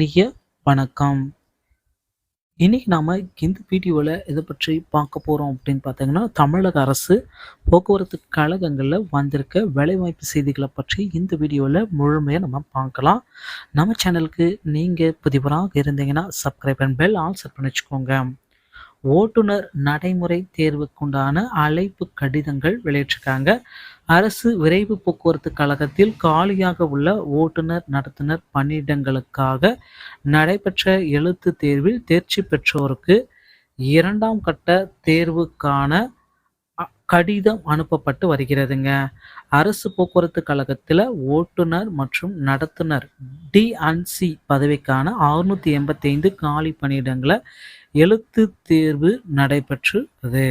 இனிய வணக்கம். இன்னைக்கு நாம இந்த வீடியோவில் எதை பற்றி பார்க்க போகிறோம் அப்படின்னு பார்த்தீங்கன்னா, தமிழக அரசு போக்குவரத்து கழகங்களில் வந்திருக்க வேலைவாய்ப்பு செய்திகளை பற்றி இந்த வீடியோவில் முழுமையாக நம்ம பார்க்கலாம். நம்ம சேனலுக்கு நீங்கள் புதிவராக இருந்தீங்கன்னா subscribe and bell all set பண்ணி வச்சுக்கோங்க. ஓட்டுநர் நடைமுறை தேர்வுக்குண்டான அழைப்பு கடிதங்கள் வெளியிட்டிருக்காங்க. அரசு விரைவு போக்குவரத்து கழகத்தில் காலியாக உள்ள ஓட்டுநர் நடத்துனர் பணியிடங்களுக்காக நடைபெற்ற எழுத்து தேர்வில் தேர்ச்சி பெற்றோருக்கு 2ஆம் கட்ட தேர்வுக்கான கடிதம் அனுப்பப்பட்டு வருகிறதுங்க. அரசு போக்குவரத்து கழகத்தில் ஓட்டுநர் மற்றும் நடத்துனர் D&C பதவிக்கான 685 காலி பணியிடங்களை எழுத்து தேர்வு நடைபெற்றது.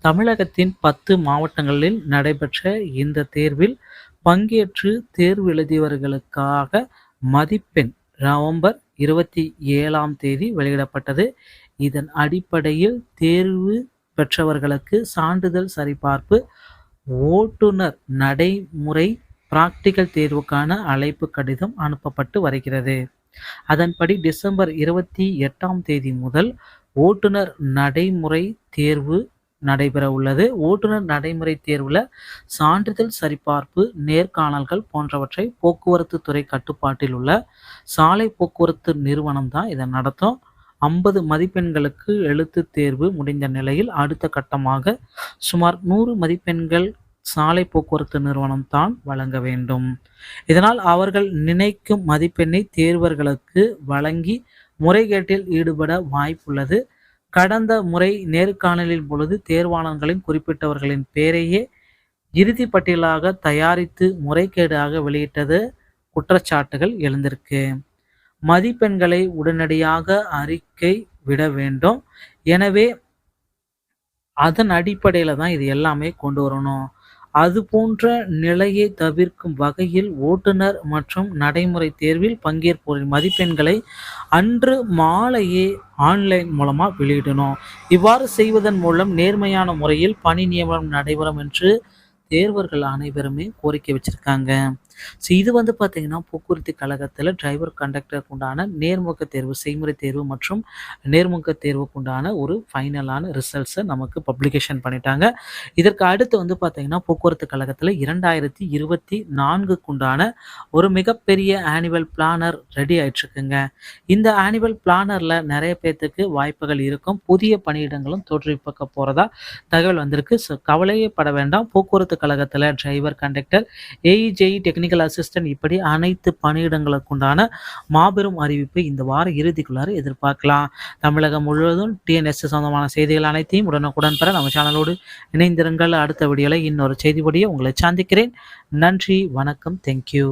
தமிழகத்தின் 10 மாவட்டங்களில் நடைபெற்ற இந்த தேர்வில் பங்கேற்று தேர்வு எழுதியவர்களுக்காக மதிப்பெண் நவம்பர் 27ஆம் தேதி வெளியிடப்பட்டது. இதன் அடிப்படையில் தேர்வு பெற்றவர்களுக்கு சான்றிதழ் சரிபார்ப்பு, ஓட்டுநர் நடைமுறை பிராக்டிகல் தேர்வுக்கான அழைப்பு கடிதம் அனுப்பப்பட்டு வருகிறது. அதன்படி டிசம்பர் 28ஆம் தேதி முதல் ஓட்டுநர் நடைமுறை தேர்வு நடைபெற உள்ளது. ஓட்டுநர் நடைமுறை தேர்வில் சான்றிதழ் சரிபார்ப்பு, நேர்காணல்கள் போன்றவற்றை போக்குவரத்து துறை கட்டுப்பாட்டில் உள்ள சாலை போக்குவரத்து நிறுவனம் தான் இதை நடத்தும். 50 மதிப்பெண்களுக்கு எழுத்து தேர்வு முடிந்த நிலையில் அடுத்த கட்டமாக சுமார் 100 மதிப்பெண்கள் சாலை போக்குவரத்து நிறுவனம் தான் வழங்க வேண்டும். இதனால் அவர்கள் நினைக்கும் மதிப்பெண்ணை தேர்வர்களுக்கு வழங்கி முறைகேட்டில் ஈடுபட வாய்ப்புள்ளது. கடந்த முறை நேர்காணலின் பொழுது தேர்வாளர்களின் குறிப்பிட்டவர்களின் பெயரையே இறுதி பட்டியலாக தயாரித்து முறைகேடாக வெளியிட்டது குற்றச்சாட்டுகள் எழுந்திருக்கு. மதிப்பெண்களை உடனடியாக அறிக்கை விட வேண்டும். எனவே அதன் அடிப்படையில் தான் இது எல்லாமே கொண்டு வரணும். அது போன்ற நிலையை தவிர்க்கும் வகையில் ஓட்டுநர் மற்றும் நடைமுறை தேர்வில் பங்கேற்போரின் மதிப்பெண்களை அன்று மாலையே ஆன்லைன் மூலமாக வெளியிடணும். இவ்வாறு செய்வதன் மூலம் நேர்மையான முறையில் பணி நியமனம் நடைபெறும் என்று தேர்வர்கள் அனைவருமே கோரிக்கை வச்சிருக்காங்க. ஸோ இது பார்த்தீங்கன்னா போக்குவரத்து கழகத்தில் டிரைவர் கண்டக்டருக்கு உண்டான நேர்முக தேர்வு, செய்முறை தேர்வு மற்றும் நேர்முக தேர்வுக்கு உண்டான ஒரு ஃபைனலான ரிசல்ட்ஸை நமக்கு பப்ளிகேஷன் பண்ணிட்டாங்க. இதற்கு அடுத்து பார்த்தீங்கன்னா போக்குவரத்து கழகத்தில் 2024க்கு உண்டான ஒரு மிகப்பெரிய ஆனுவல் பிளானர் ரெடி ஆயிட்டுருக்குங்க. இந்த ஆனுவல் பிளானரில் நிறைய பேர்த்துக்கு வாய்ப்புகள் இருக்கும். புதிய பணியிடங்களும் தோற்றுவிக்க போகிறதா தகவல் வந்திருக்கு. ஸோ கவலையே பட வேண்டாம். போக்குவரத்து கழகத்தில் driver, conductor, AEJE, technical assistant இப்படி அனைத்து பணியிடங்களுக்குண்டான மாபெரும் அறிவிப்பை இந்த வார இறுதிக்குள்ளார எதிர்பார்க்கலாம். தமிழகம் முழுவதும் TNSS சொந்தமான செய்திகள் அனைத்தையும் உடனுக்குடன் பெற நம்ம சேனலோடு இணைந்திருங்கள். அடுத்த வீடியோவில் இன்னொரு செய்திபடியை உங்களை சந்திக்கிறேன். நன்றி, வணக்கம், தேங்க்யூ.